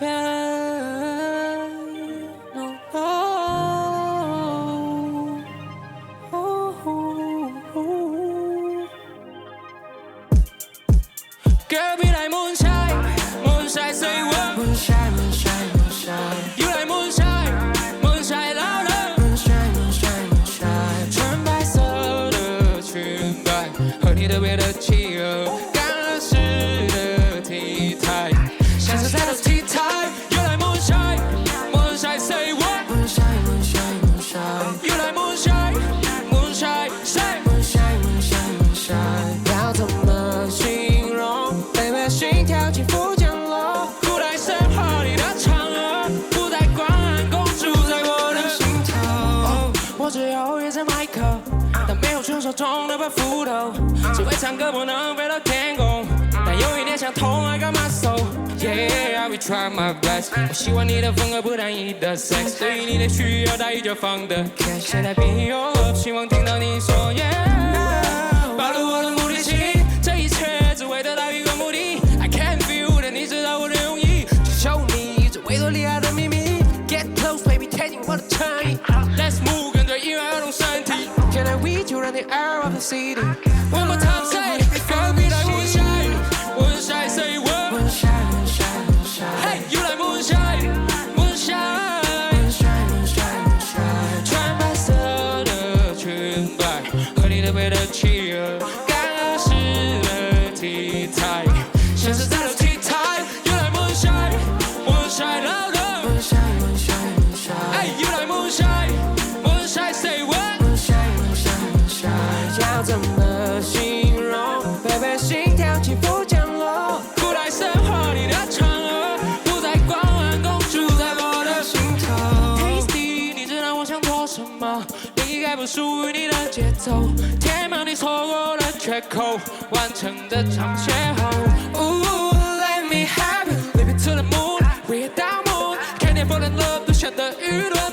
Girl, be like moonshine, moonshine, say what? Moonshine, moonshine, moonshine. You like moonshine, moonshine louder. Moonshine, moonshine, moonshine. 纯白色的裙摆和你特别的气儿，干了湿的 T 台，像是在的 T 台。You like moonshine, moonshine, say what? Moonshine, moonshine, moonshine. You like moonshine, moonshine, say. Moonshine, moonshine, moonshine. 要怎么形容？baby， 心跳起伏降落，古代神话里的嫦娥，不再光暗公主在我的心头。我只有一支麦克，但没有传说中的把斧头，只会唱歌不能飞到天空，但有一点像痛，I got my soul。Yeah, I will try my best。我希望你的风格不单一的 sex， 对于你的需要大于就放的 cash。现在 be your love， 希望听到你说 yeah。暴露我的目的性，这一切只为得到一个目的。I can feel 的，你知道我的用意，去求你这维多利亚的秘密。Get close, baby， 贴近我的衬衣。Let's move， 跟着音乐动身体。Can I reach you on the air of the city? One more time, say, girl, be like moonshine, moonshine, say what? Moonshine, moonshine, moonshine. Hey, you like moonshine, moonshine. Moonshine, moonshine, moonshine. 穿白色的裙摆和你特别的气儿，干了湿的 T 台，像是在的 T 台。You like moonshine, moonshine louder. Moonshine, moonshine, moonshine. Hey, you like moonshine, moonshine, say what? Moonshine, moonshine, moonshine. 要怎么形容？baby， 心跳起伏降落，古代神话里的嫦娥，不再光暗公主在我的心头。Tasty， 你知道我想做什么？离开不属于你的节奏，填满你错过的缺口，完成这场邂逅。Ooh, let me have it, live it to the moon， 回到 moon， 看见 fall in love 都下的舆论。